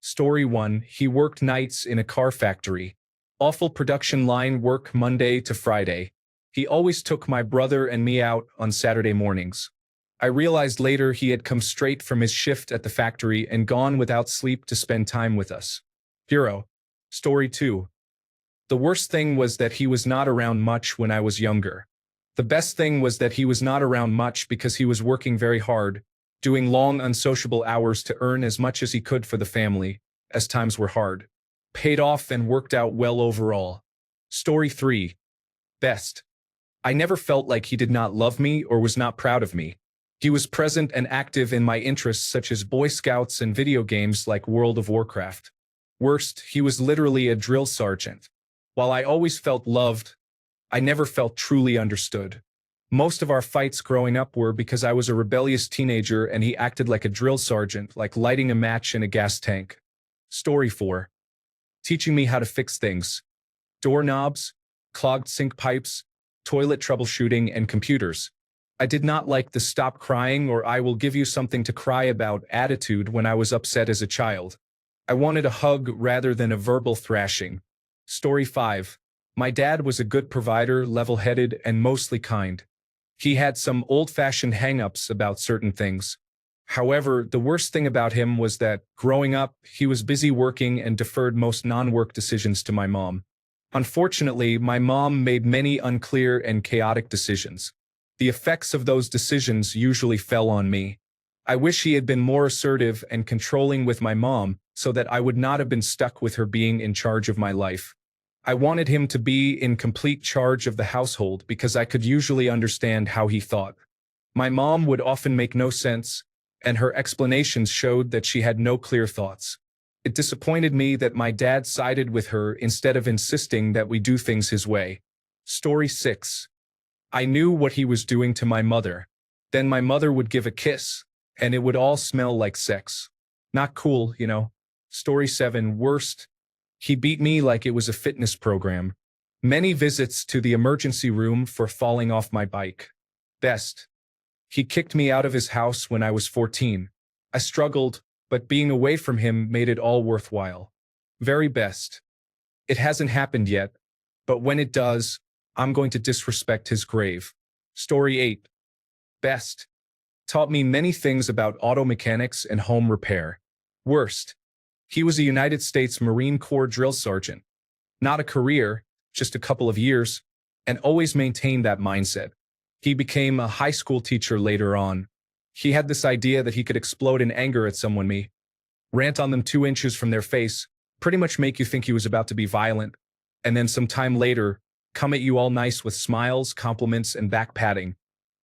Story 1. He worked nights in a car factory. Awful production line work Monday to Friday. He always took my brother and me out on Saturday mornings. I realized later he had come straight from his shift at the factory and gone without sleep to spend time with us. Hero. Story 2. The worst thing was that he was not around much when I was younger. The best thing was that he was not around much because he was working very hard, doing long unsociable hours to earn as much as he could for the family, as times were hard. Paid off and worked out well overall. Story 3. Best. I never felt like he did not love me or was not proud of me. He was present and active in my interests such as Boy Scouts and video games like World of Warcraft. Worst, he was literally a drill sergeant. While I always felt loved, I never felt truly understood. Most of our fights growing up were because I was a rebellious teenager and he acted like a drill sergeant, like lighting a match in a gas tank. Story 4. Teaching me how to fix things. Doorknobs, clogged sink pipes, toilet troubleshooting, and computers. I did not like the stop crying or I will give you something to cry about attitude when I was upset as a child. I wanted a hug rather than a verbal thrashing. Story 5. My dad was a good provider, level-headed, and mostly kind. He had some old-fashioned hang-ups about certain things. However, the worst thing about him was that, growing up, he was busy working and deferred most non-work decisions to my mom. Unfortunately, my mom made many unclear and chaotic decisions. The effects of those decisions usually fell on me. I wish he had been more assertive and controlling with my mom so that I would not have been stuck with her being in charge of my life. I wanted him to be in complete charge of the household because I could usually understand how he thought. My mom would often make no sense, and her explanations showed that she had no clear thoughts. It disappointed me that my dad sided with her instead of insisting that we do things his way. Story 6. I knew what he was doing to my mother. Then my mother would give a kiss, and it would all smell like sex. Not cool, you know. Story 7. Worst. He beat me like it was a fitness program. Many visits to the emergency room for falling off my bike. Best. He kicked me out of his house when I was 14. I struggled, but being away from him made it all worthwhile. Very best. It hasn't happened yet, but when it does, I'm going to disrespect his grave. Story 8. Best. Taught me many things about auto mechanics and home repair. Worst. He was a United States Marine Corps drill sergeant. Not a career, just a couple of years, and always maintained that mindset. He became a high school teacher later on. He had this idea that he could explode in anger at someone, rant on them 2 inches from their face, pretty much make you think he was about to be violent, and then some time later, come at you all nice with smiles, compliments, and back patting.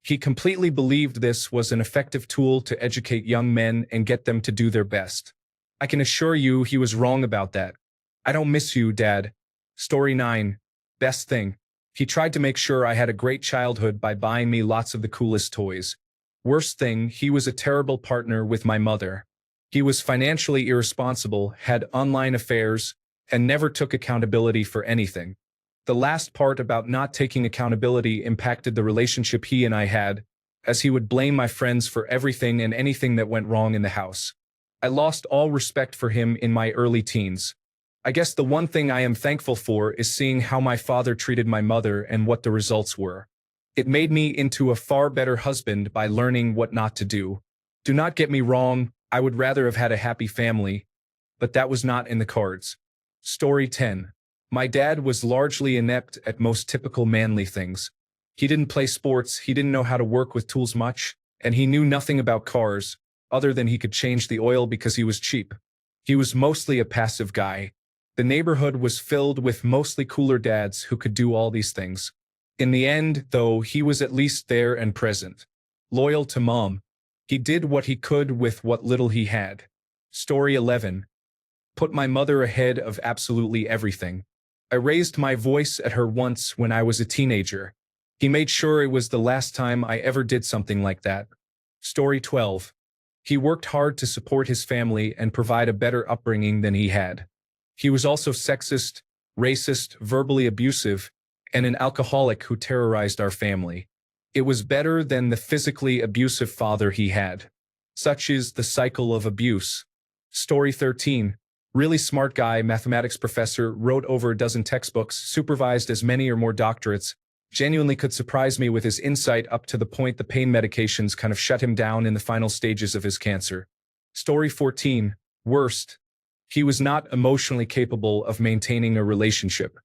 He completely believed this was an effective tool to educate young men and get them to do their best. I can assure you he was wrong about that. I don't miss you, Dad. Story 9. Best thing. He tried to make sure I had a great childhood by buying me lots of the coolest toys. Worst thing, he was a terrible partner with my mother. He was financially irresponsible, had online affairs, and never took accountability for anything. The last part about not taking accountability impacted the relationship he and I had, as he would blame my friends for everything and anything that went wrong in the house. I lost all respect for him in my early teens. I guess the one thing I am thankful for is seeing how my father treated my mother and what the results were. It made me into a far better husband by learning what not to do. Do not get me wrong, I would rather have had a happy family, but that was not in the cards. Story 10. My dad was largely inept at most typical manly things. He didn't play sports, he didn't know how to work with tools much, and he knew nothing about cars, other than he could change the oil because he was cheap. He was mostly a passive guy. The neighborhood was filled with mostly cooler dads who could do all these things. In the end, though, he was at least there and present. Loyal to Mom. He did what he could with what little he had. Story 11. Put my mother ahead of absolutely everything. I raised my voice at her once when I was a teenager. He made sure it was the last time I ever did something like that. Story 12. He worked hard to support his family and provide a better upbringing than he had. He was also sexist, racist, verbally abusive, and an alcoholic who terrorized our family. It was better than the physically abusive father he had. Such is the cycle of abuse. Story 13. Really smart guy, mathematics professor, wrote over a dozen textbooks, supervised as many or more doctorates, genuinely could surprise me with his insight up to the point the pain medications kind of shut him down in the final stages of his cancer. Story 14. Worst. He was not emotionally capable of maintaining a relationship.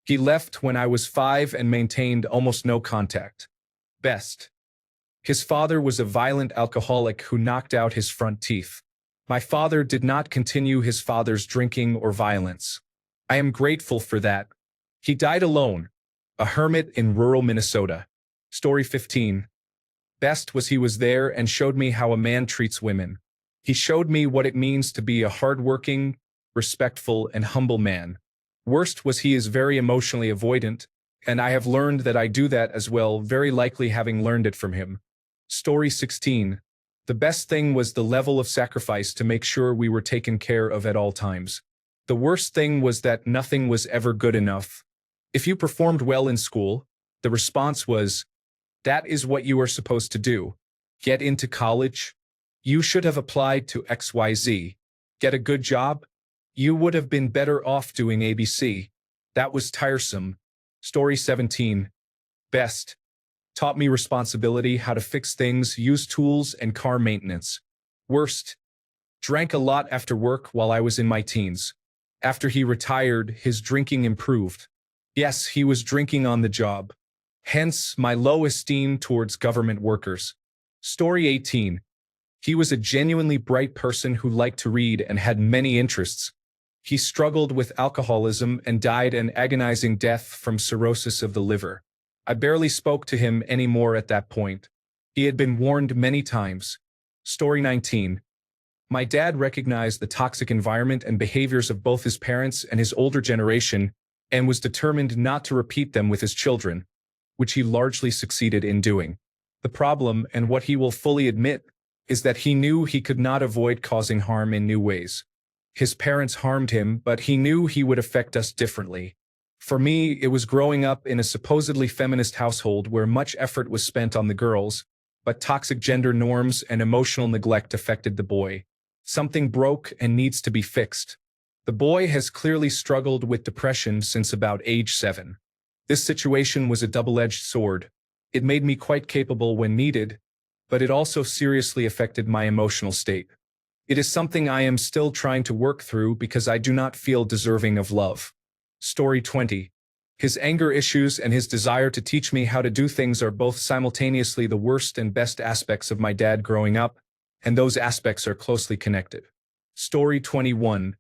He left when I was 5 and maintained almost no contact. Best. His father was a violent alcoholic who knocked out his front teeth. My father did not continue his father's drinking or violence. I am grateful for that. He died alone, a hermit in rural Minnesota. Story 15. Best was he was there and showed me how a man treats women. He showed me what it means to be a hardworking, respectful, and humble man. Worst was he is very emotionally avoidant, and I have learned that I do that as well, very likely having learned it from him. Story 16. The best thing was the level of sacrifice to make sure we were taken care of at all times. The worst thing was that nothing was ever good enough. If you performed well in school, the response was, "That is what you are supposed to do. Get into college. You should have applied to XYZ. Get a good job. You would have been better off doing ABC." That was tiresome. Story 17. Best. Taught me responsibility, how to fix things, use tools, and car maintenance. Worst. Drank a lot after work while I was in my teens. After he retired, his drinking improved. Yes, he was drinking on the job. Hence, my low esteem towards government workers. Story 18. He was a genuinely bright person who liked to read and had many interests. He struggled with alcoholism and died an agonizing death from cirrhosis of the liver. I barely spoke to him anymore at that point. He had been warned many times. Story 19. My dad recognized the toxic environment and behaviors of both his parents and his older generation and was determined not to repeat them with his children, which he largely succeeded in doing. The problem, and what he will fully admit, is that he knew he could not avoid causing harm in new ways. His parents harmed him, but he knew he would affect us differently. For me, it was growing up in a supposedly feminist household where much effort was spent on the girls, but toxic gender norms and emotional neglect affected the boy. Something broke and needs to be fixed. The boy has clearly struggled with depression since about age 7. This situation was a double-edged sword. It made me quite capable when needed, but it also seriously affected my emotional state. It is something I am still trying to work through because I do not feel deserving of love. Story 20. His anger issues and his desire to teach me how to do things are both simultaneously the worst and best aspects of my dad growing up, and those aspects are closely connected. Story 21.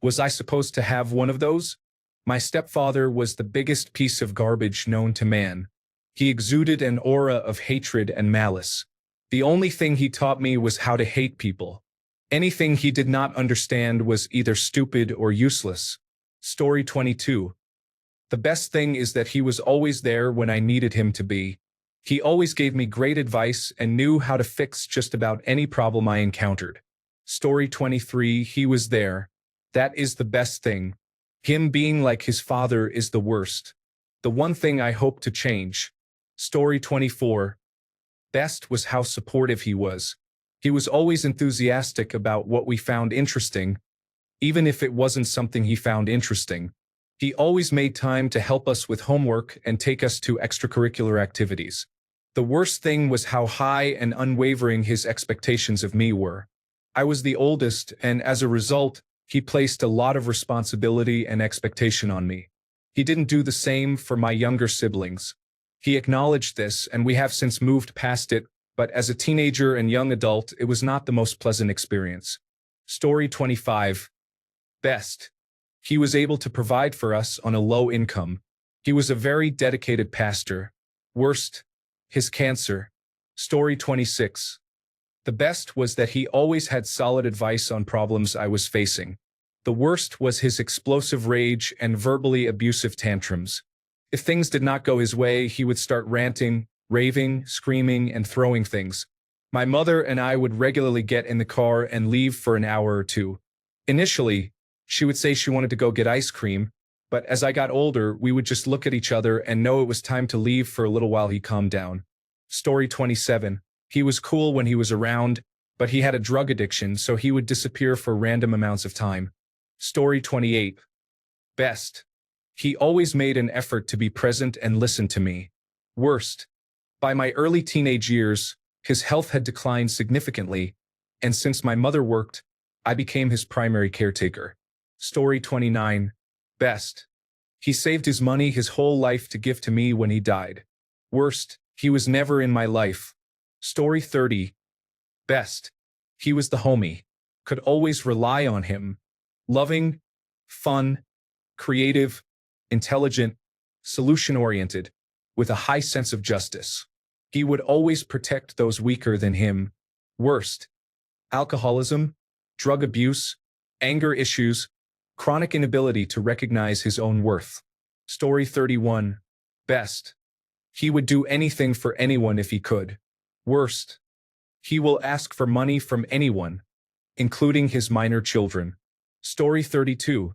Was I supposed to have one of those? My stepfather was the biggest piece of garbage known to man. He exuded an aura of hatred and malice. The only thing he taught me was how to hate people. Anything he did not understand was either stupid or useless. Story 22. The best thing is that he was always there when I needed him to be. He always gave me great advice and knew how to fix just about any problem I encountered. Story 23. He was there. That is the best thing. Him being like his father is the worst. The one thing I hope to change. Story 24. Best was how supportive he was. He was always enthusiastic about what we found interesting, even if it wasn't something he found interesting. He always made time to help us with homework and take us to extracurricular activities. The worst thing was how high and unwavering his expectations of me were. I was the oldest, and as a result, he placed a lot of responsibility and expectation on me. He didn't do the same for my younger siblings. He acknowledged this, and we have since moved past it, but as a teenager and young adult, it was not the most pleasant experience. Story 25. Best. He was able to provide for us on a low income. He was a very dedicated pastor. Worst. His cancer. Story 26. The best was that he always had solid advice on problems I was facing. The worst was his explosive rage and verbally abusive tantrums. If things did not go his way, he would start ranting, raving, screaming, and throwing things. My mother and I would regularly get in the car and leave for an hour or two. Initially, she would say she wanted to go get ice cream, but as I got older, we would just look at each other and know it was time to leave for a little while he calmed down. Story 27. He was cool when he was around, but he had a drug addiction, so he would disappear for random amounts of time. Story 28. Best. He always made an effort to be present and listen to me. Worst. By my early teenage years, his health had declined significantly, and since my mother worked, I became his primary caretaker. Story 29. Best. He saved his money his whole life to give to me when he died. Worst. He was never in my life. Story 30. Best. He was the homie. Could always rely on him. Loving, fun, creative, intelligent, solution-oriented, with a high sense of justice. He would always protect those weaker than him. Worst. Alcoholism, drug abuse, anger issues, chronic inability to recognize his own worth. Story 31. Best. He would do anything for anyone if he could. Worst. He will ask for money from anyone, including his minor children. Story 32.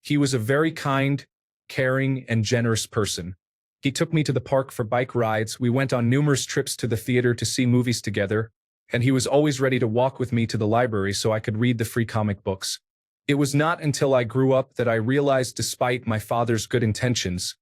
He was a very kind, caring, and generous person. He took me to the park for bike rides, we went on numerous trips to the theater to see movies together, and he was always ready to walk with me to the library so I could read the free comic books. It was not until I grew up that I realized, despite my father's good intentions,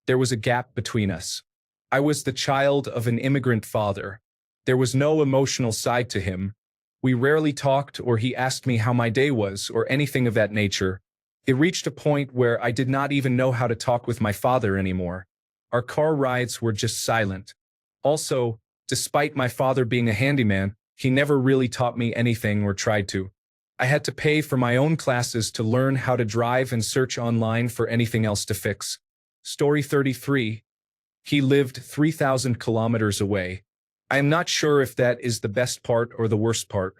there was a gap between us. I was the child of an immigrant father. There was no emotional side to him. We rarely talked, or he asked me how my day was, or anything of that nature. It reached a point where I did not even know how to talk with my father anymore. Our car rides were just silent. Also, despite my father being a handyman, he never really taught me anything or tried to. I had to pay for my own classes to learn how to drive and search online for anything else to fix. Story 33. He lived 3,000 kilometers away. I am not sure if that is the best part or the worst part.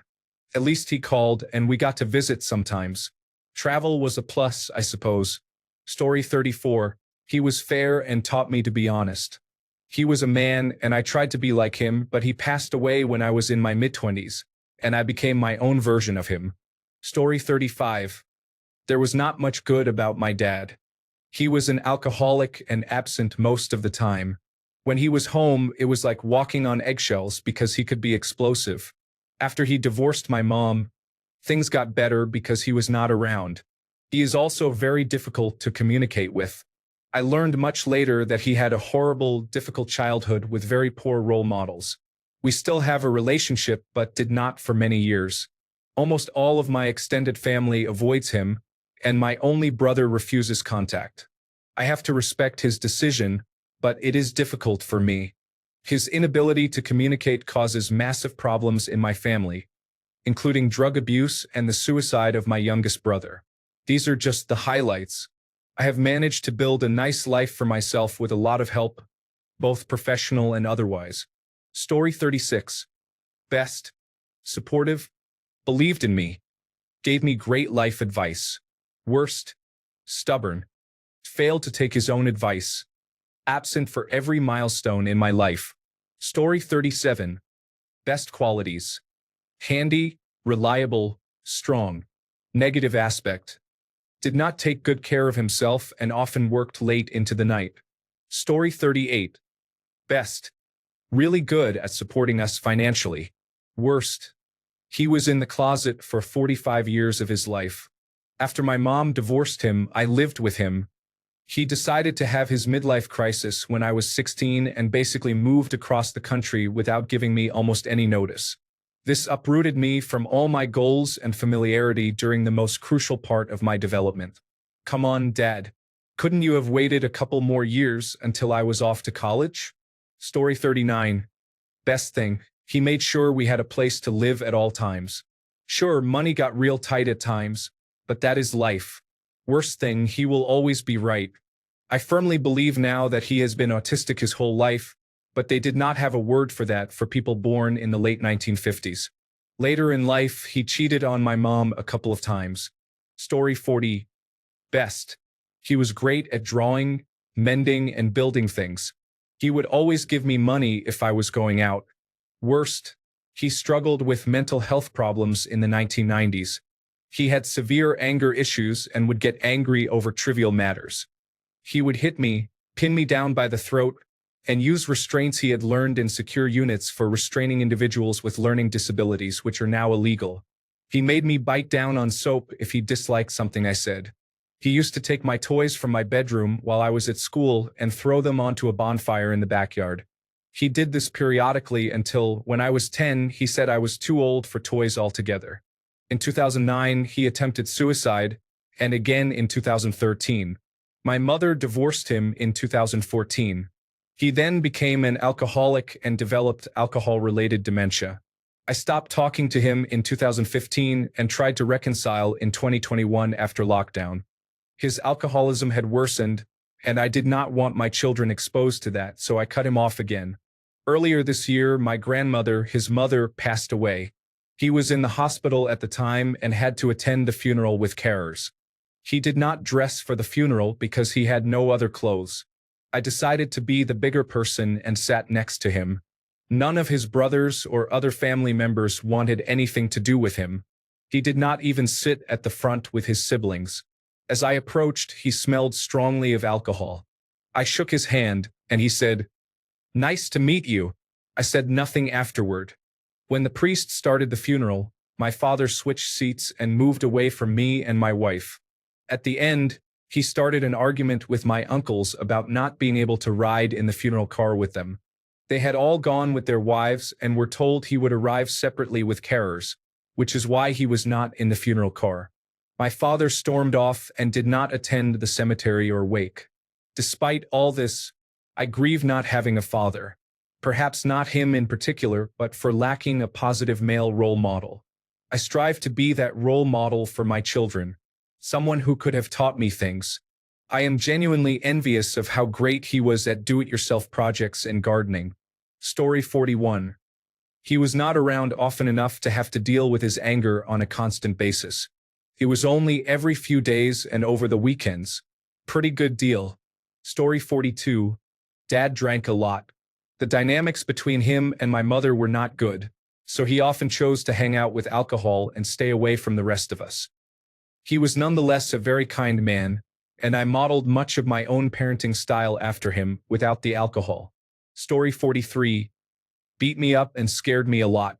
At least he called, and we got to visit sometimes. Travel was a plus, I suppose. Story 34. He was fair and taught me to be honest. He was a man, and I tried to be like him, but he passed away when I was in my mid-20s, and I became my own version of him. Story 35. There was not much good about my dad. He was an alcoholic and absent most of the time. When he was home, it was like walking on eggshells because he could be explosive. After he divorced my mom, things got better because he was not around. He is also very difficult to communicate with. I learned much later that he had a horrible, difficult childhood with very poor role models. We still have a relationship, but did not for many years. Almost all of my extended family avoids him, and my only brother refuses contact. I have to respect his decision, but it is difficult for me. His inability to communicate causes massive problems in my family, including drug abuse and the suicide of my youngest brother. These are just the highlights. I have managed to build a nice life for myself with a lot of help, both professional and otherwise. Story 36. Best. Supportive. Believed in me. Gave me great life advice. Worst. Stubborn. Failed to take his own advice. Absent for every milestone in my life. Story 37. Best qualities. Handy, reliable, strong. Negative aspect. Did not take good care of himself and often worked late into the night. Story 38. Best. Really good at supporting us financially. Worst. He was in the closet for 45 years of his life. After my mom divorced him, I lived with him. He decided to have his midlife crisis when I was 16 and basically moved across the country without giving me almost any notice. This uprooted me from all my goals and familiarity during the most crucial part of my development. Come on, Dad. Couldn't you have waited a couple more years until I was off to college? Story 39. Best thing, he made sure we had a place to live at all times. Sure, money got real tight at times, but that is life. Worst thing, he will always be right. I firmly believe now that he has been autistic his whole life, but they did not have a word for that for people born in the late 1950s. Later in life, he cheated on my mom a couple of times. Story 40. Best. He was great at drawing, mending, and building things. He would always give me money if I was going out. Worst. He struggled with mental health problems in the 1990s. He had severe anger issues and would get angry over trivial matters. He would hit me, pin me down by the throat, and use restraints he had learned in secure units for restraining individuals with learning disabilities, which are now illegal. He made me bite down on soap if he disliked something I said. He used to take my toys from my bedroom while I was at school and throw them onto a bonfire in the backyard. He did this periodically until, when I was 10, he said I was too old for toys altogether. In 2009, he attempted suicide, and again in 2013. My mother divorced him in 2014. He then became an alcoholic and developed alcohol-related dementia. I stopped talking to him in 2015 and tried to reconcile in 2021 after lockdown. His alcoholism had worsened, and I did not want my children exposed to that, so I cut him off again. Earlier this year, my grandmother, his mother, passed away. He was in the hospital at the time and had to attend the funeral with carers. He did not dress for the funeral because he had no other clothes. I decided to be the bigger person and sat next to him. None of his brothers or other family members wanted anything to do with him. He did not even sit at the front with his siblings. As I approached, he smelled strongly of alcohol. I shook his hand, and he said, "Nice to meet you." I said nothing afterward. When the priest started the funeral, my father switched seats and moved away from me and my wife. At the end, he started an argument with my uncles about not being able to ride in the funeral car with them. They had all gone with their wives and were told he would arrive separately with carers, which is why he was not in the funeral car. My father stormed off and did not attend the cemetery or wake. Despite all this, I grieve not having a father. Perhaps not him in particular, but for lacking a positive male role model. I strive to be that role model for my children, someone who could have taught me things. I am genuinely envious of how great he was at do-it-yourself projects and gardening. Story 41. He was not around often enough to have to deal with his anger on a constant basis. It was only every few days and over the weekends. Pretty good deal. Story 42. Dad drank a lot. The dynamics between him and my mother were not good, so he often chose to hang out with alcohol and stay away from the rest of us. He was nonetheless a very kind man, and I modeled much of my own parenting style after him without the alcohol. Story 43. Beat me up and scared me a lot.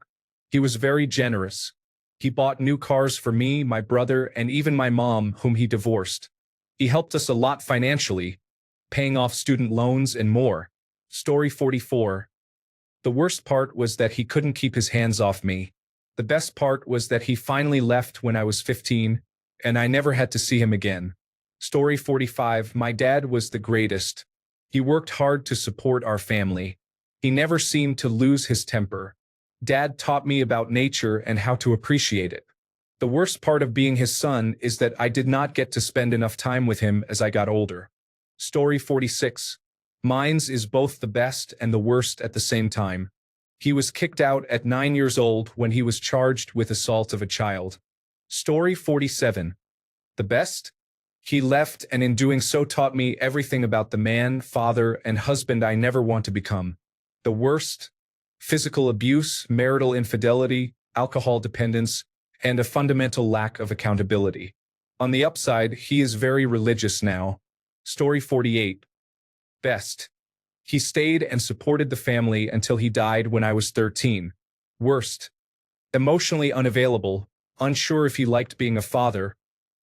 He was very generous. He bought new cars for me, my brother, and even my mom, whom he divorced. He helped us a lot financially, paying off student loans and more. Story 44. The worst part was that he couldn't keep his hands off me. The best part was that he finally left when I was 15, and I never had to see him again. Story 45. My dad was the greatest. He worked hard to support our family. He never seemed to lose his temper. Dad taught me about nature and how to appreciate it. The worst part of being his son is that I did not get to spend enough time with him as I got older. Story 46. Mine's is both the best and the worst at the same time. He was kicked out at 9 years old when he was charged with assault of a child. Story 47. The best? He left and in doing so taught me everything about the man, father, and husband I never want to become. The worst? Physical abuse, marital infidelity, alcohol dependence, and a fundamental lack of accountability. On the upside, he is very religious now. Story 48. Best. He stayed and supported the family until he died when I was 13. Worst. Emotionally unavailable, unsure if he liked being a father,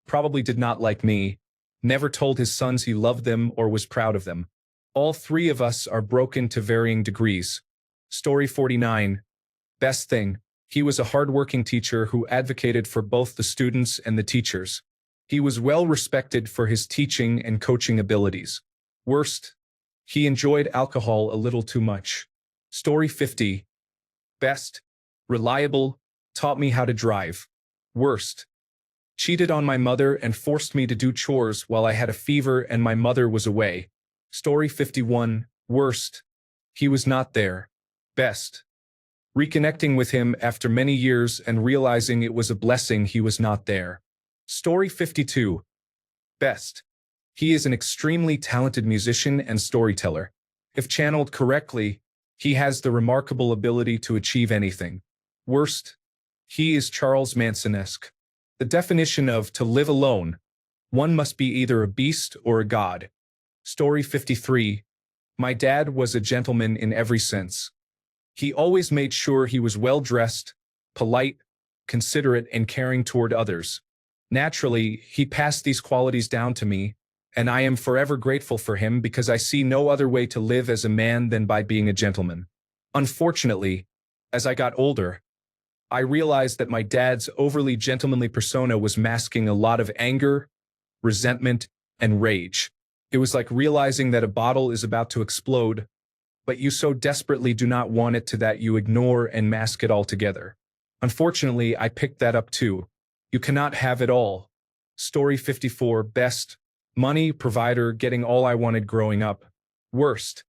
probably did not like me, never told his sons he loved them or was proud of them. All three of us are broken to varying degrees. Story 49. Best thing. He was a hardworking teacher who advocated for both the students and the teachers. He was well respected for his teaching and coaching abilities. Worst. He enjoyed alcohol a little too much. Story 50. Best. Reliable. Taught me how to drive. Worst. Cheated on my mother and forced me to do chores while I had a fever and my mother was away. Story 51. Worst. He was not there. Best. Reconnecting with him after many years and realizing it was a blessing he was not there. Story 52. Best. He is an extremely talented musician and storyteller. If channeled correctly, he has the remarkable ability to achieve anything. Worst. He is Charles Manson-esque. The definition of to live alone. One must be either a beast or a god. Story 53. My dad was a gentleman in every sense. He always made sure he was well dressed, polite, considerate, and caring toward others. Naturally, he passed these qualities down to me, and I am forever grateful for him because I see no other way to live as a man than by being a gentleman. Unfortunately, as I got older, I realized that my dad's overly gentlemanly persona was masking a lot of anger, resentment, and rage. It was like realizing that a bottle is about to explode, but you so desperately do not want it to that you ignore and mask it altogether. Unfortunately, I picked that up too. You cannot have it all. Story 54, best. Money, provider, getting all I wanted growing up. Worst.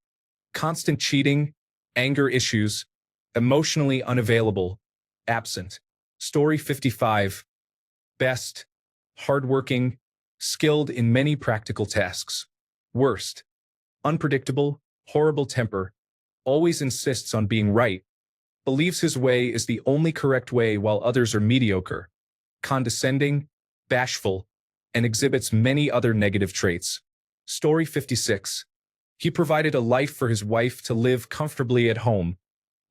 Constant cheating, anger issues, emotionally unavailable, absent. Story 55, best. Hardworking, skilled in many practical tasks. Worst. Unpredictable, horrible temper, always insists on being right, believes his way is the only correct way while others are mediocre, condescending, bashful, and exhibits many other negative traits. Story 56. He provided a life for his wife to live comfortably at home,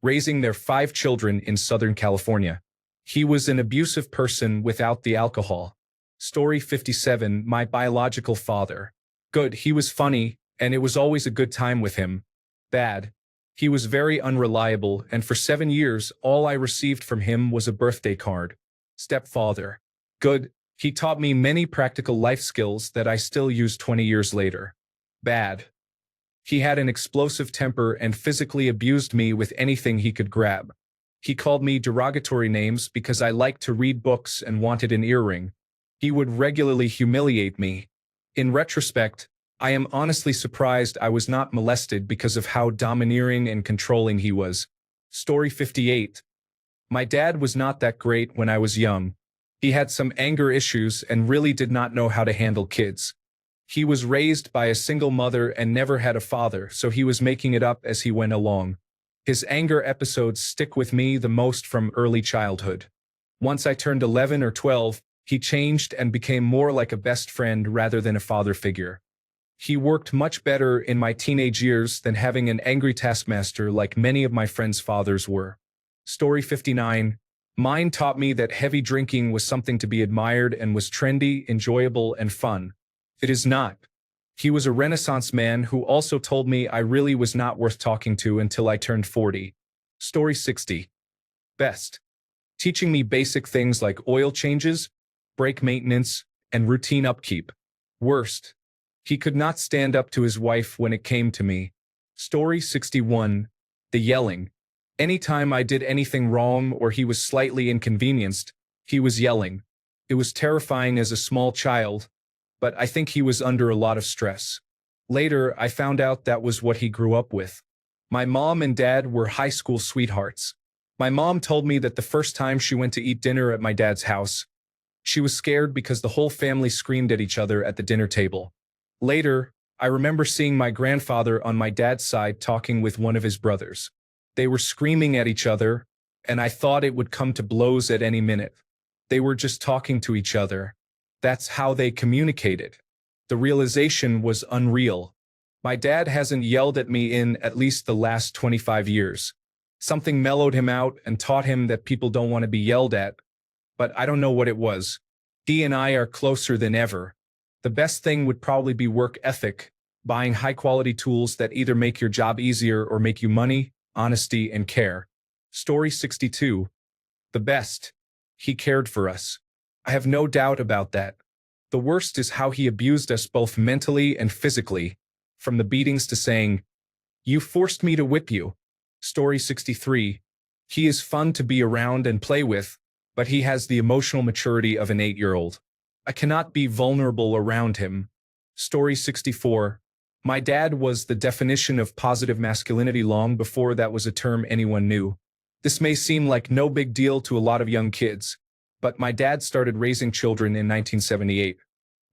raising their 5 children in Southern California. He was an abusive person without the alcohol. Story 57. My biological father. Good, he was funny, and it was always a good time with him. Bad. He was very unreliable, and for 7 years, all I received from him was a birthday card. Stepfather. Good. He taught me many practical life skills that I still use 20 years later. Bad. He had an explosive temper and physically abused me with anything he could grab. He called me derogatory names because I liked to read books and wanted an earring. He would regularly humiliate me. In retrospect, I am honestly surprised I was not molested because of how domineering and controlling he was. Story 58. My dad was not that great when I was young. He had some anger issues and really did not know how to handle kids. He was raised by a single mother and never had a father, so he was making it up as he went along. His anger episodes stick with me the most from early childhood. Once I turned 11 or 12, he changed and became more like a best friend rather than a father figure. He worked much better in my teenage years than having an angry taskmaster like many of my friends' fathers were. Story 59. Mine taught me that heavy drinking was something to be admired and was trendy, enjoyable, and fun. It is not. He was a Renaissance man who also told me I really was not worth talking to until I turned 40. Story 60. Best. Teaching me basic things like oil changes, brake maintenance, and routine upkeep. Worst. He could not stand up to his wife when it came to me. Story 61. The yelling. Anytime I did anything wrong or he was slightly inconvenienced, he was yelling. It was terrifying as a small child, but I think he was under a lot of stress. Later, I found out that was what he grew up with. My mom and dad were high school sweethearts. My mom told me that the first time she went to eat dinner at my dad's house, she was scared because the whole family screamed at each other at the dinner table. Later, I remember seeing my grandfather on my dad's side talking with one of his brothers. They were screaming at each other, and I thought it would come to blows at any minute. They were just talking to each other. That's how they communicated. The realization was unreal. My dad hasn't yelled at me in at least the last 25 years. Something mellowed him out and taught him that people don't want to be yelled at, but I don't know what it was. He and I are closer than ever. The best thing would probably be work ethic, buying high-quality tools that either make your job easier or make you money, honesty, and care. Story 62. The best. He cared for us. I have no doubt about that. The worst is how he abused us both mentally and physically, from the beatings to saying, "You forced me to whip you." Story 63. He is fun to be around and play with, but he has the emotional maturity of an 8-year-old. I cannot be vulnerable around him. Story 64. My dad was the definition of positive masculinity long before that was a term anyone knew. This may seem like no big deal to a lot of young kids, but my dad started raising children in 1978.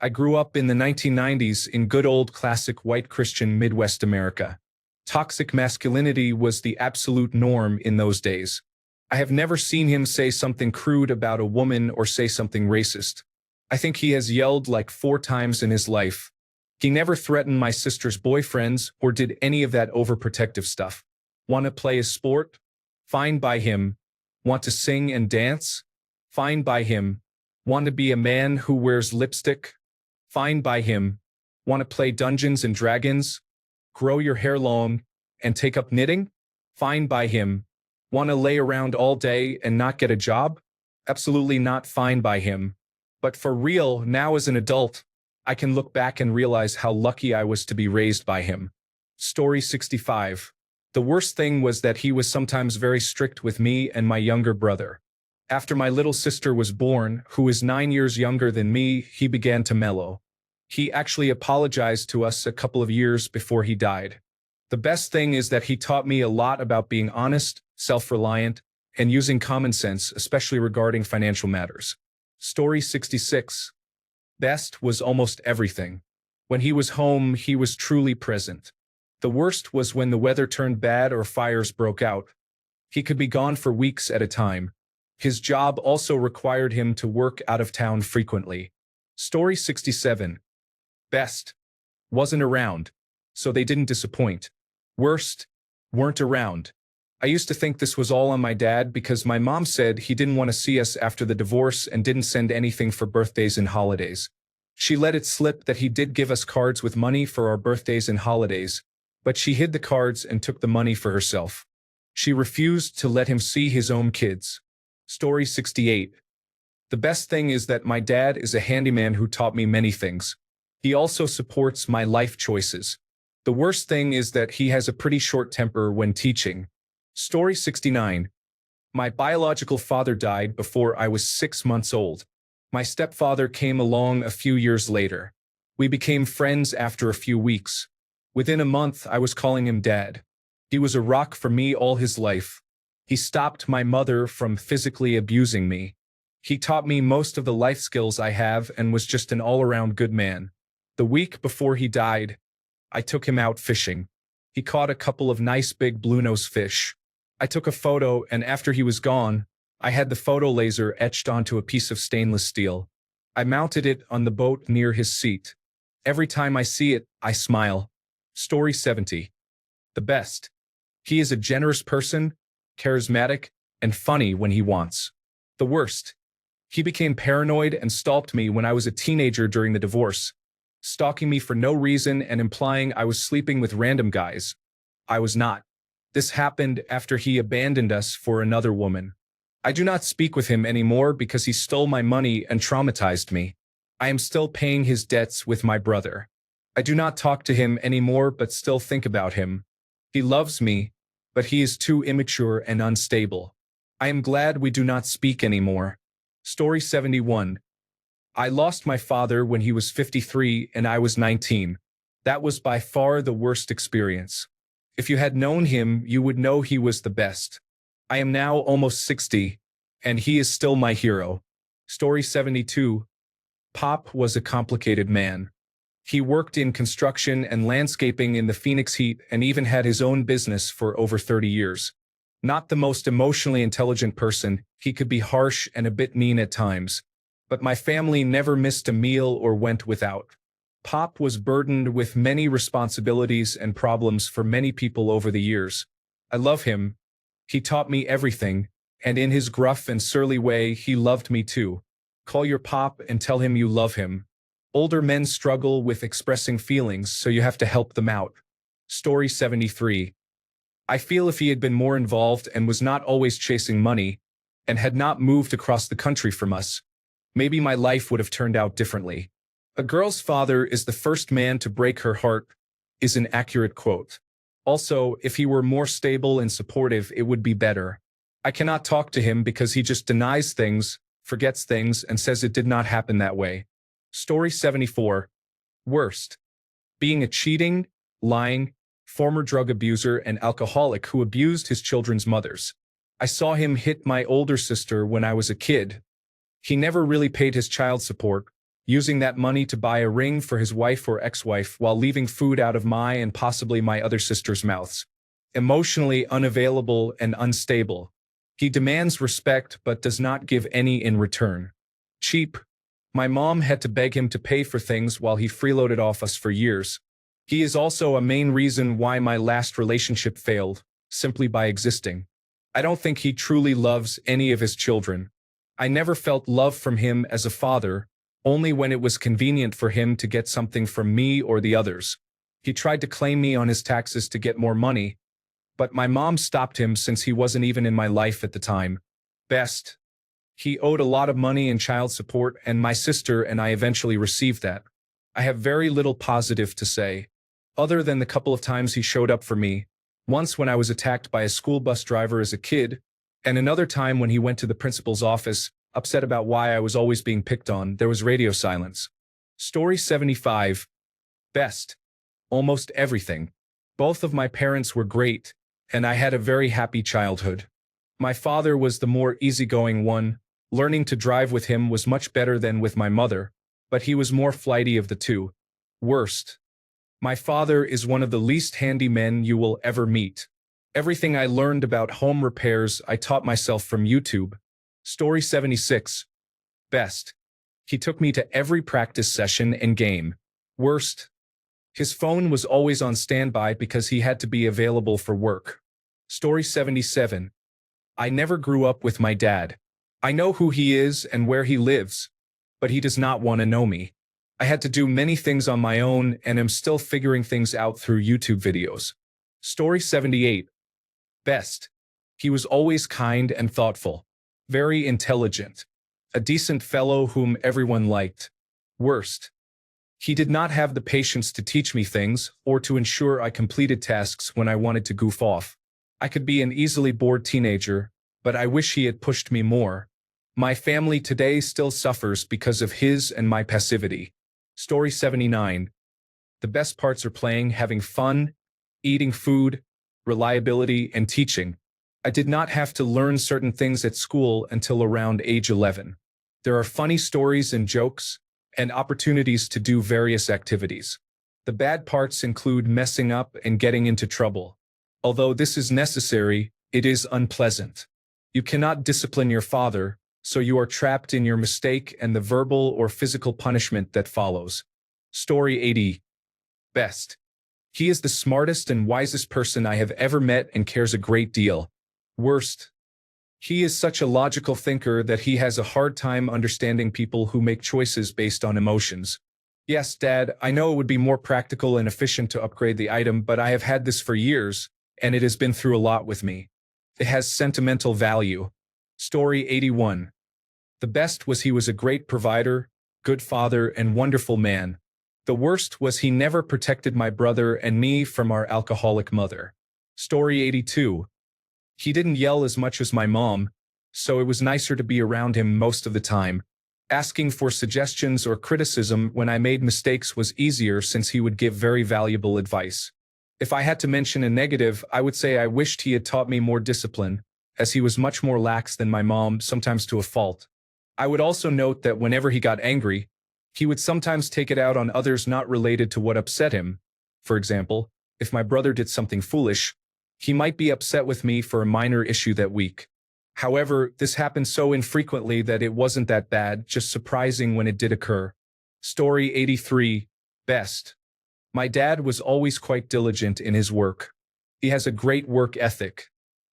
I grew up in the 1990s in good old classic white Christian Midwest America. Toxic masculinity was the absolute norm in those days. I have never seen him say something crude about a woman or say something racist. I think he has yelled like 4 times in his life. He never threatened my sister's boyfriends or did any of that overprotective stuff. Want to play a sport? Fine by him. Want to sing and dance? Fine by him. Want to be a man who wears lipstick? Fine by him. Want to play Dungeons and Dragons? Grow your hair long and take up knitting? Fine by him. Want to lay around all day and not get a job? Absolutely not fine by him. But for real, now as an adult, I can look back and realize how lucky I was to be raised by him. Story 65. The worst thing was that he was sometimes very strict with me and my younger brother. After my little sister was born, who is 9 years younger than me, he began to mellow. He actually apologized to us a couple of years before he died. The best thing is that he taught me a lot about being honest, self-reliant, and using common sense, especially regarding financial matters. Story 66. Best was almost everything. When he was home, he was truly present. The worst was when the weather turned bad or fires broke out. He could be gone for weeks at a time. His job also required him to work out of town frequently. Story 67. Best. Wasn't around, so they didn't disappoint. Worst. Weren't around. I used to think this was all on my dad because my mom said he didn't want to see us after the divorce and didn't send anything for birthdays and holidays. She let it slip that he did give us cards with money for our birthdays and holidays, but she hid the cards and took the money for herself. She refused to let him see his own kids. Story 68. The best thing is that my dad is a handyman who taught me many things. He also supports my life choices. The worst thing is that he has a pretty short temper when teaching. Story 69. My biological father died before I was 6 months old. My stepfather came along a few years later. We became friends after a few weeks. Within a month, I was calling him Dad. He was a rock for me all his life. He stopped my mother from physically abusing me. He taught me most of the life skills I have and was just an all-around good man. The week before he died, I took him out fishing. He caught a couple of nice big bluenose fish. I took a photo, and after he was gone, I had the photo laser etched onto a piece of stainless steel. I mounted it on the boat near his seat. Every time I see it, I smile. Story 70. The best. He is a generous person, charismatic, and funny when he wants. The worst. He became paranoid and stalked me when I was a teenager during the divorce, stalking me for no reason and implying I was sleeping with random guys. I was not. This happened after he abandoned us for another woman. I do not speak with him anymore because he stole my money and traumatized me. I am still paying his debts with my brother. I do not talk to him anymore but still think about him. He loves me, but he is too immature and unstable. I am glad we do not speak anymore. Story 71. I lost my father when he was 53 and I was 19. That was by far the worst experience. If you had known him, you would know he was the best. I am now almost 60, and he is still my hero. Story 72. Pop was a complicated man. He worked in construction and landscaping in the Phoenix heat and even had his own business for over 30 years. Not the most emotionally intelligent person, he could be harsh and a bit mean at times. But my family never missed a meal or went without. Pop was burdened with many responsibilities and problems for many people over the years. I love him. He taught me everything, and in his gruff and surly way, he loved me too. Call your pop and tell him you love him. Older men struggle with expressing feelings, so you have to help them out. Story 73. I feel if he had been more involved and was not always chasing money, and had not moved across the country from us, maybe my life would have turned out differently. A girl's father is the first man to break her heart, is an accurate quote. Also, if he were more stable and supportive, it would be better. I cannot talk to him because he just denies things, forgets things, and says it did not happen that way. Story 74. Worst. Being a cheating, lying, former drug abuser and alcoholic who abused his children's mothers. I saw him hit my older sister when I was a kid. He never really paid his child support, using that money to buy a ring for his wife or ex-wife while leaving food out of my and possibly my other sister's mouths. Emotionally unavailable and unstable. He demands respect but does not give any in return. Cheap. My mom had to beg him to pay for things while he freeloaded off us for years. He is also a main reason why my last relationship failed, simply by existing. I don't think he truly loves any of his children. I never felt love from him as a father, only when it was convenient for him to get something from me or the others. He tried to claim me on his taxes to get more money, but my mom stopped him since he wasn't even in my life at the time. Best. He owed a lot of money in child support, and my sister and I eventually received that. I have very little positive to say, other than the couple of times he showed up for me, once when I was attacked by a school bus driver as a kid, and another time when he went to the principal's office, upset about why I was always being picked on. There was radio silence. Story 75. Best. Almost everything. Both of my parents were great, and I had a very happy childhood. My father was the more easygoing one. Learning to drive with him was much better than with my mother, but he was more flighty of the two. Worst. My father is one of the least handy men you will ever meet. Everything I learned about home repairs I taught myself from YouTube. Story 76. Best. He took me to every practice session and game. Worst. His phone was always on standby because he had to be available for work. Story 77. I never grew up with my dad. I know who he is and where he lives, but he does not want to know me. I had to do many things on my own and am still figuring things out through YouTube videos. Story 78. Best. He was always kind and thoughtful. Very intelligent. A decent fellow whom everyone liked. Worst. He did not have the patience to teach me things or to ensure I completed tasks when I wanted to goof off. I could be an easily bored teenager, but I wish he had pushed me more. My family today still suffers because of his and my passivity. Story 79. The best parts are playing, having fun, eating food, reliability, and teaching. I did not have to learn certain things at school until around age 11. There are funny stories and jokes, and opportunities to do various activities. The bad parts include messing up and getting into trouble. Although this is necessary, it is unpleasant. You cannot discipline your father, so you are trapped in your mistake and the verbal or physical punishment that follows. Story 80. Best. He is the smartest and wisest person I have ever met and cares a great deal. Worst. He is such a logical thinker that he has a hard time understanding people who make choices based on emotions. Yes, Dad, I know it would be more practical and efficient to upgrade the item, but I have had this for years, and it has been through a lot with me. It has sentimental value. Story 81. The best was he was a great provider, good father, and wonderful man. The worst was he never protected my brother and me from our alcoholic mother. Story 82. He didn't yell as much as my mom, so it was nicer to be around him most of the time. Asking for suggestions or criticism when I made mistakes was easier since he would give very valuable advice. If I had to mention a negative, I would say I wished he had taught me more discipline, as he was much more lax than my mom, sometimes to a fault. I would also note that whenever he got angry, he would sometimes take it out on others not related to what upset him. For example, if my brother did something foolish, he might be upset with me for a minor issue that week. However, this happened so infrequently that it wasn't that bad, just surprising when it did occur. Story 83. Best. My dad was always quite diligent in his work. He has a great work ethic.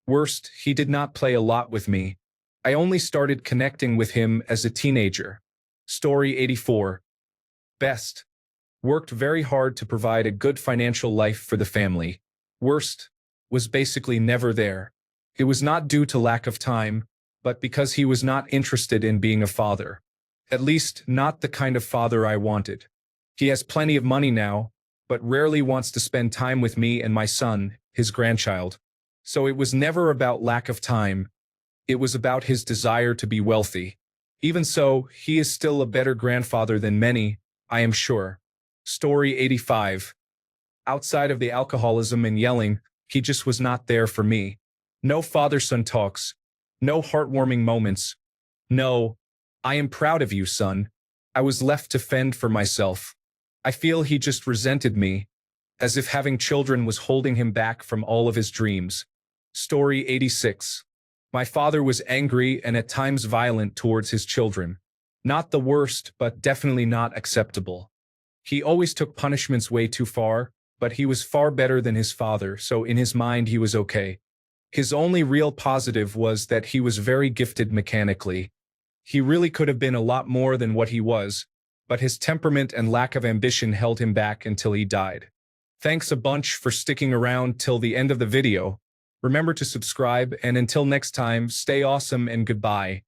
Worst, he did not play a lot with me. I only started connecting with him as a teenager. Story 84. Best. Worked very hard to provide a good financial life for the family. Worst. Was basically never there. It was not due to lack of time, but because he was not interested in being a father. At least, not the kind of father I wanted. He has plenty of money now, but rarely wants to spend time with me and my son, his grandchild. So it was never about lack of time. It was about his desire to be wealthy. Even so, he is still a better grandfather than many, I am sure. Story 85. Outside of the alcoholism and yelling, he just was not there for me. No father-son talks. No heartwarming moments. No, I am proud of you, son. I was left to fend for myself. I feel he just resented me, as if having children was holding him back from all of his dreams. Story 86. My father was angry and at times violent towards his children. Not the worst, but definitely not acceptable. He always took punishments way too far, but he was far better than his father, so in his mind he was okay. His only real positive was that he was very gifted mechanically. He really could have been a lot more than what he was, but his temperament and lack of ambition held him back until he died. Thanks a bunch for sticking around till the end of the video. Remember to subscribe, and until next time, stay awesome and goodbye.